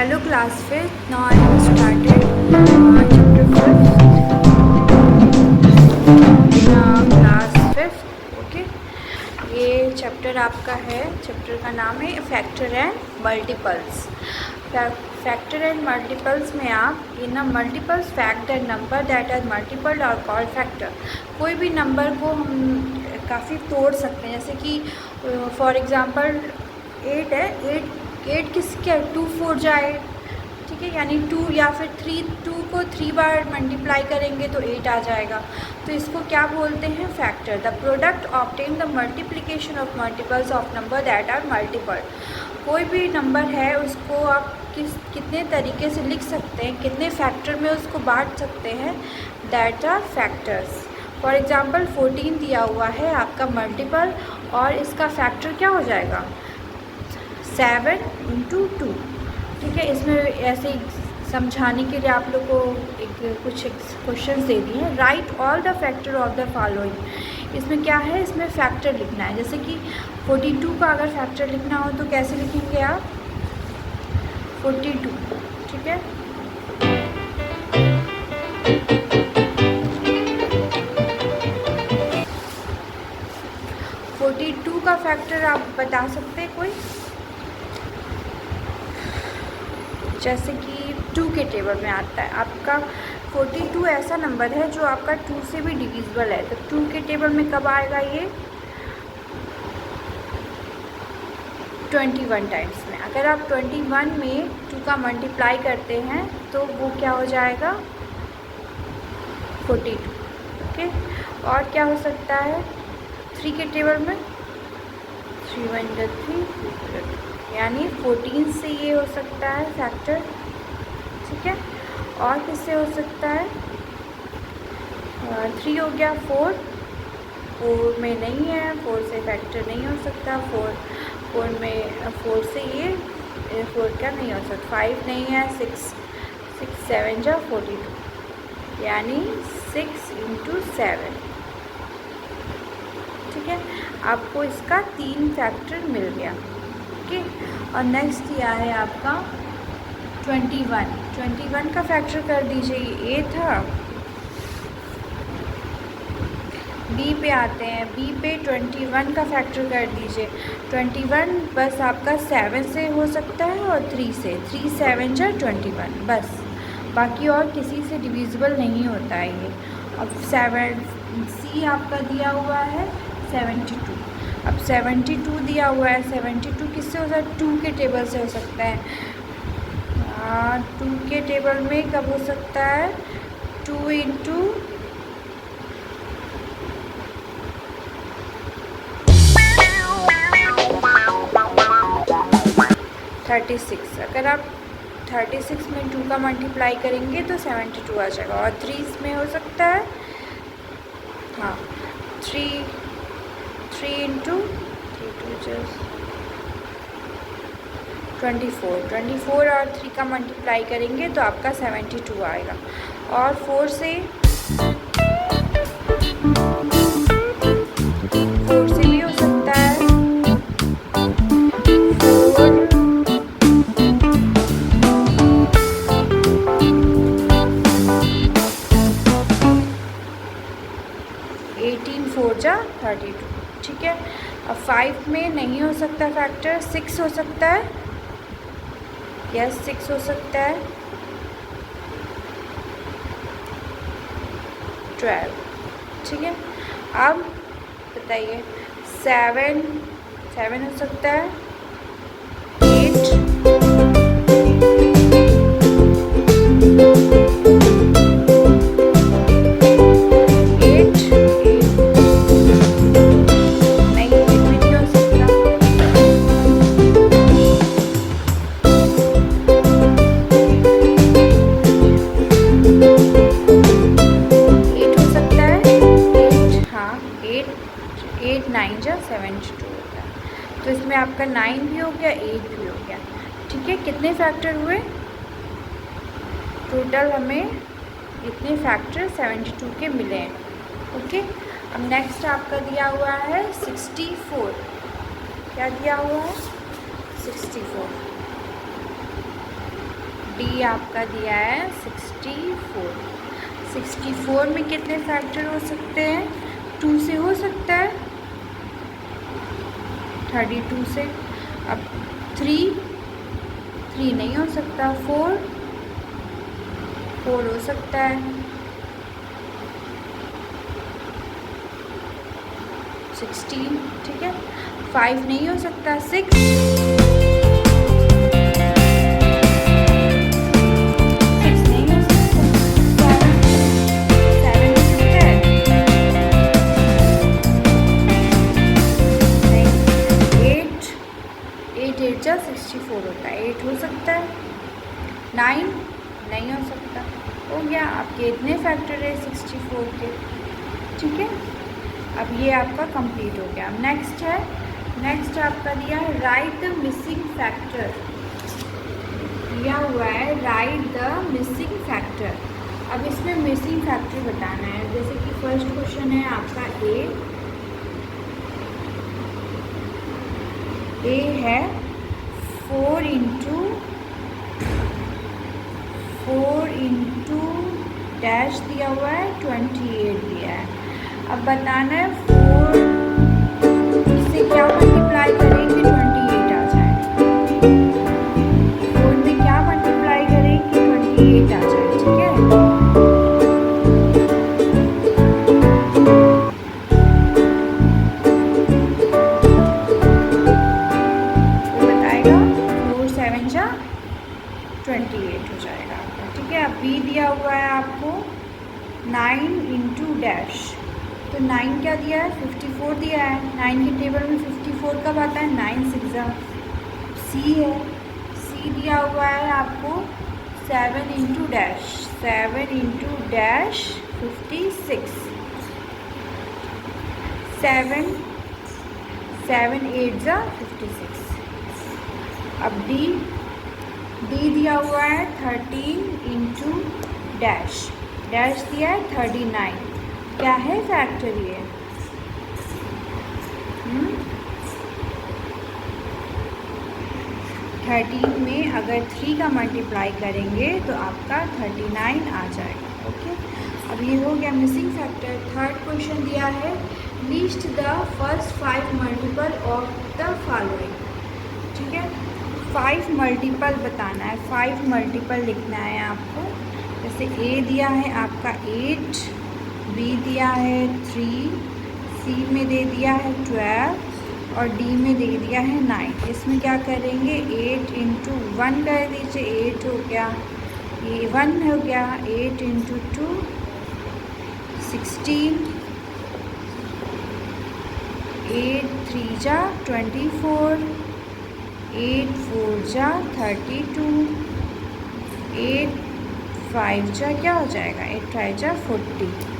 Hello class 5th. Now I have started chapter 5th. Class 5th. Okay, ये chapter आपका है. Chapter का नाम है factor and multiples. Factor and multiples में आप ये ना multiples fact that number that are multiple are called factor. कोई भी नंबर को हम काफ़ी तोड़ सकते हैं. जैसे कि फॉर एग्ज़ाम्पल 8 है. 8 किसके 2 4 जाए, ठीक है, यानी 2 या फिर 2 को 3 बार मल्टीप्लाई करेंगे तो 8 आ जाएगा. तो इसको क्या बोलते हैं? Factor. The product obtain the multiplication of multiples of number that are multiple. कोई भी नंबर है उसको आप कितने तरीके से लिख सकते हैं, कितने फैक्टर में उसको बांट सकते हैं, that are factors. For example 14 दिया हुआ है आपका मल्टीपल, और इसका फैक्टर क्या हो जाएगा? 7 × 2. ठीक है, इसमें ऐसे समझाने के लिए आप लोग को कुछ क्वेश्चंस दे दिए हैं. Right all the factor of the following. इसमें क्या है? इसमें फैक्टर लिखना है. जैसे कि 42 का अगर फैक्टर लिखना हो तो कैसे लिखेंगे आप? 42. ठीक है, का फैक्टर आप बता सकते हैं कोई? जैसे कि 2 के टेबल में आता है आपका 42. ऐसा नंबर है जो आपका 2 से भी डिविजिबल है. तो 2 के टेबल में कब आएगा ये? 21 टाइम्स में. अगर आप 21 में 2 का मल्टीप्लाई करते हैं तो वो क्या हो जाएगा? 42. ओके, और क्या हो सकता है 3 के टेबल में? 3 1 3, यानी 14 से ये हो सकता है फैक्टर. ठीक है, और किससे हो सकता है? 3 हो गया. 4 में नहीं है, 4 से फैक्टर नहीं हो सकता. 4 से ये 4 क्या नहीं हो सकता? 5 नहीं है. 6 7 जा 42, यानी 6 × 7. ठीक है, आपको इसका 3 फैक्टर मिल गया. ओके, और नेक्स्ट दिया है आपका 21 का फैक्टर कर दीजिए. ये था. बी पे आते हैं. बी पे 21 का फैक्टर कर दीजिए. 21 बस आपका 7 से हो सकता है और 3 से. 3 7 जा 21 बस. बाकी और किसी से डिविजिबल नहीं होता है ये. अब 7 सी आपका दिया हुआ है 72. अब 72 दिया हुआ है. 72 किससे हो सकता है? 2 के टेबल से हो सकता है. 2 के टेबल में कब हो सकता है? 2 × 36. अगर आप 36 में 2 का मल्टीप्लाई करेंगे तो 72 आ जाएगा. और 3 में हो सकता है, हाँ, 3 × 2 24 और 3 का मल्टीप्लाई करेंगे तो आपका 72 आएगा. और 4 से भी हो सकता है. 18 4 जा 32. ठीक है, अब 5 में नहीं हो सकता फैक्टर. 6 हो सकता है. यस, 6 हो सकता है. 12. ठीक है, अब बताइए. 7 हो सकता है. 8 9 जा 72 होता है. तो इसमें आपका 9 भी हो गया, 8 भी हो गया. ठीक है, कितने फैक्टर हुए टोटल? हमें इतने फैक्टर 72 के मिले हैं. ओके, अब नेक्स्ट आपका दिया हुआ है 64. क्या दिया हुआ है? 64. डी आपका दिया है 64। 64 में कितने फैक्टर हो सकते हैं? 2 से हो सकता है, 32 से। अब 3 नहीं हो सकता। 4 हो सकता है। 16, ठीक है। 5 नहीं हो सकता। 6 नहीं हो सकता। 7 हो सकता है। नहीं। 8 8 जा 64 होता है। 8 हो सकता है। 9 नहीं हो सकता। हो गया आपके इतने फैक्टर है 64 के, ठीक है। अब ये आपका कंप्लीट हो गया। नेक्स्ट है, नेक्स्ट आपका दिया है राइट द मिसिंग फैक्टर। दिया हुआ है राइट द मिसिंग फैक्टर। अब इसमें मिसिंग फैक्टर बताना है। जैसे कि फर्स्ट क्वेश्चन है आपका ए है 4 इंटू डैश दिया हुआ है 28 दिया है। अब बताना है 4 से क्या मल्टीप्लाई करें कि 28 आ जाए। 4 में क्या मल्टीप्लाई करें कि 28 आ जाए, ठीक है। वो बताएगा 4 7 जा 28 हो जाएगा आपका, ठीक है। अब बी दिया हुआ है आपको 9 इंटू डैश। तो 9 क्या दिया है? 54 दिया है। 9 के टेबल में 54 कब आता है? 9 6 जा। सी है, सी दिया हुआ है आपको 7 इंटू डैश। 7 into dash 56। 7 8 जा 56। अब डी दिया हुआ है 13 इंटू डैश। डैश दिया है 39। क्या है फैक्टर ये? 13 में अगर 3 का मल्टीप्लाई करेंगे तो आपका 39 आ जाएगा, ओके। अब ये हो गया मिसिंग फैक्टर। थर्ड क्वेश्चन दिया है list the first 5 multiple of the following, ठीक है। 5 मल्टीपल बताना है, 5 मल्टीपल लिखना है आपको। जैसे ए दिया है आपका 8, बी दिया है 3, सी में दे दिया है 12 और डी में दे दिया है 9। इसमें क्या करेंगे? 8 इंटू 1 कर दीजिए, 8 हो गया, ये 1 हो गया। 8 इंटू 2 16, 8 3 जा 24, 8 4 जा 32, 8 5 जा क्या हो जाएगा? 8 5 जा 40।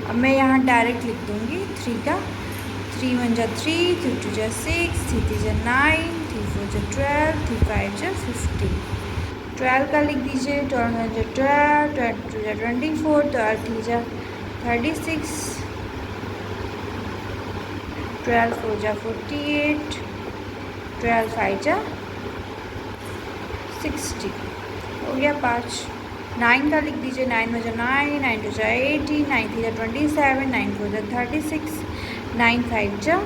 अब मैं यहाँ डायरेक्ट लिख दूँगी 3 का। 3 1 जा 3, 3 2 जा 6, 3 3 जा 9, 3 4 जा 12, 3 5 जा 50। 12 का लिख दीजिए। 12 1 जा 12, 12 2 जा 24, 12 3 जा 36, 12 4 जा 48, 12 5 जा 60। हो गया 5। 9 का लिख दीजिए। 9 में जा 9, 9 2 जा 18, 9 3 जा 27, 9 4 जा 36, 9 5 जा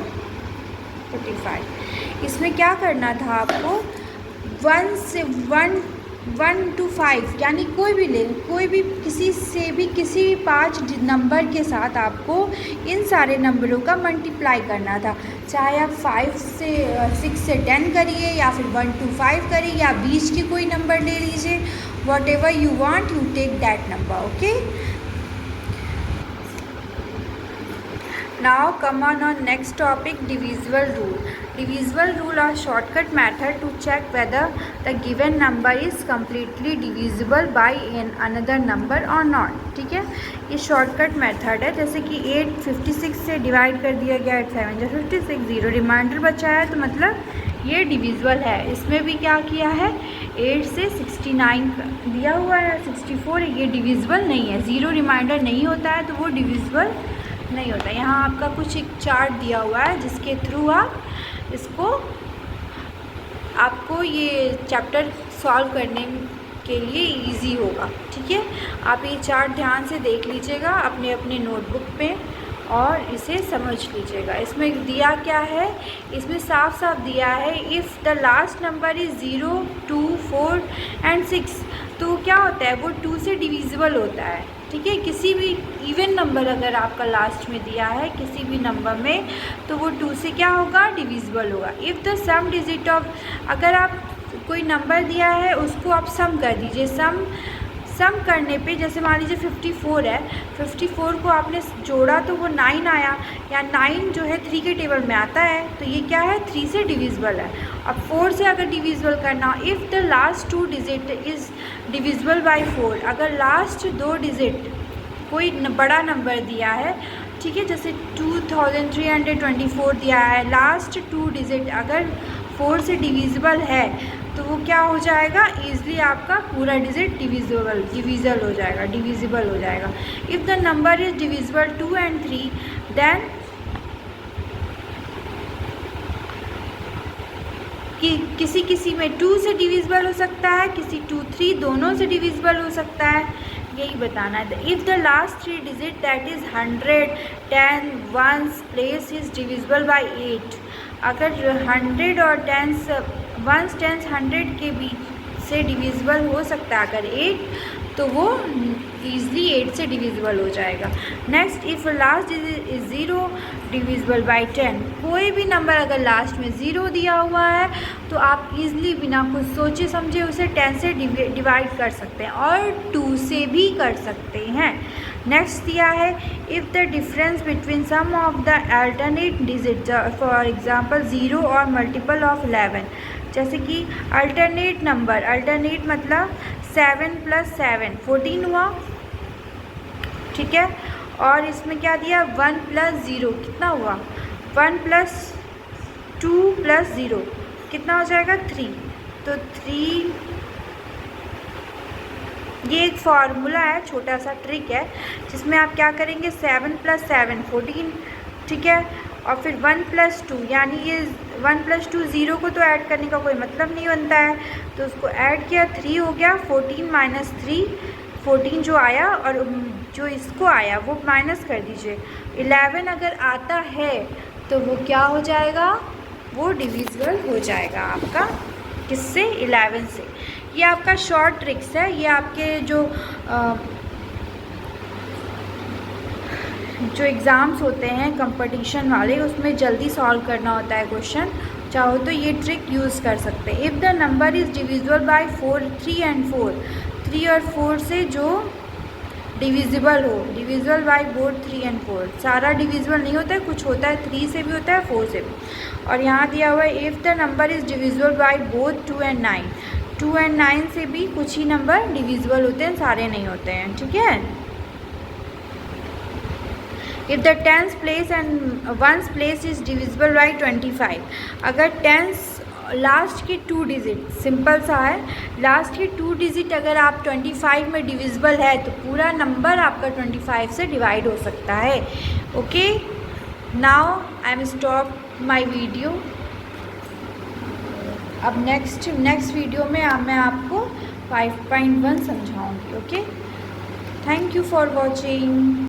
45। इसमें क्या करना था आपको? 1 से 1 to 5 यानी कोई भी ले, कोई भी किसी से भी किसी भी 5 नंबर के साथ आपको इन सारे नंबरों का मल्टीप्लाई करना था। चाहे आप 5 से 6 से 10 करिए या फिर 1 to 5 करिए या बीच के कोई नंबर ले लीजिए। Whatever you want you take that number, okay. Now come on next topic, divisible rule. Divisible rule are shortcut method to check whether the given number is completely divisible by another number or not. ठीक है, ये shortcut method है। जैसे कि 8 56 से divide कर दिया गया, 8 7 जा 56, 0 रिमाइंडर बचा है तो मतलब ये डिविजिबल है। इसमें भी क्या किया है? 8 से 69 दिया हुआ है, 64 है, ये डिविजिबल नहीं है। 0 रिमाइंडर नहीं होता है तो वो डिविजिबल नहीं होता। यहाँ आपका कुछ एक चार्ट दिया हुआ है जिसके थ्रू आप इसको आपको ये चैप्टर सॉल्व करने के लिए इजी होगा। ठीक है, आप ये चार्ट ध्यान से देख लीजिएगा अपने अपने नोटबुक पे और इसे समझ लीजिएगा। इसमें दिया क्या है, इसमें साफ साफ दिया है if the last number is 0, 2, 4 and 6, तो क्या होता है वो 2 से डिविजिबल होता है। ठीक है, किसी भी इवन नंबर अगर आपका लास्ट में दिया है किसी भी नंबर में तो वो 2 से क्या होगा, डिविजिबल होगा। If the sum digit of, अगर आप कोई नंबर दिया है उसको आप सम कर दीजिए। सम करने पे जैसे मान लीजिए 54 है, 54 को आपने जोड़ा तो वो 9 आया, या 9 जो है 3 के टेबल में आता है, तो ये क्या है 3 से डिविजिबल है। अब 4 से अगर डिविजिबल करना, if the last 2 digit is divisible by 4, अगर लास्ट 2 डिजिट कोई बड़ा नंबर दिया है, ठीक है, जैसे 2324 दिया है, लास्ट 2 डिजिट अगर 4 से डिविजिबल है तो वो क्या हो जाएगा, ईज़िली आपका पूरा डिजिट डिविजिबल हो जाएगा। If the number is divisible 2 and 3 then किसी में 2 से डिविजिबल हो सकता है, किसी 2, 3 दोनों से डिविजिबल हो सकता है, यही बताना है। If the last 3 digit that is 100, 10, 1 place is divisible by 8, अगर 100 और 10 1 10 100 के बीच से डिविजिबल हो सकता है अगर 8, तो वो ईज़िली 8 से डिविजिबल हो जाएगा। Next, if last is 0 divisible by 10, कोई भी नंबर अगर लास्ट में 0 दिया हुआ है तो आप ईज़िली बिना कुछ सोचे समझे उसे 10 से डिवाइड कर सकते हैं और 2 से भी कर सकते हैं। नेक्स्ट दिया है if the difference between sum of the alternate digit, for example 0 और मल्टीपल ऑफ 11, जैसे कि अल्टरनेट नंबर, अल्टरनेट मतलब 7 + 7 14 हुआ। ठीक है, और इसमें क्या दिया 1 + 0 कितना हुआ, 1 + 2 + 0 कितना हो जाएगा 3, तो 3, ये एक फार्मूला है, छोटा सा ट्रिक है जिसमें आप क्या करेंगे 7 + 7 14, ठीक है, और फिर 1 + 2, यानी ये 1 + 2 0 को तो ऐड करने का कोई मतलब नहीं बनता है, तो उसको ऐड किया 3 हो गया, 14 - 3 14 जो आया और जो इसको आया वो माइनस कर दीजिए। 11 अगर आता है तो वो क्या हो जाएगा, वो डिविजिबल हो जाएगा आपका किससे, 11 से। ये आपका शॉर्ट ट्रिक्स है, ये आपके जो एग्ज़ाम्स होते हैं कंपटीशन वाले उसमें जल्दी सॉल्व करना होता है क्वेश्चन, चाहो तो ये ट्रिक यूज़ कर सकते हैं। If the number is divisible by 4, 3 and 4, 3 और 4 से जो डिविजिबल हो, डिविजिबल बाय बोथ 3 and 4, सारा डिविजिबल नहीं होता है, कुछ होता है 3 से भी होता है 4 से भी। और यहाँ दिया हुआ है if the number is divisible by both 2 and 9, 2 and 9 से भी कुछ ही नंबर डिविजिबल होते हैं, सारे नहीं होते हैं। ठीक है, if the 10th place and 1st place is divisible by 25, अगर 10th लास्ट के 2 डिजिट, सिंपल सा है, लास्ट के 2 डिजिट अगर आप 25 में डिविजिबल है तो पूरा नंबर आपका 25 से डिवाइड हो सकता है। Okay, now I am stop my video. अब नेक्स्ट वीडियो में मैं आपको 5.1 समझाऊंगी। Okay, thank you for watching.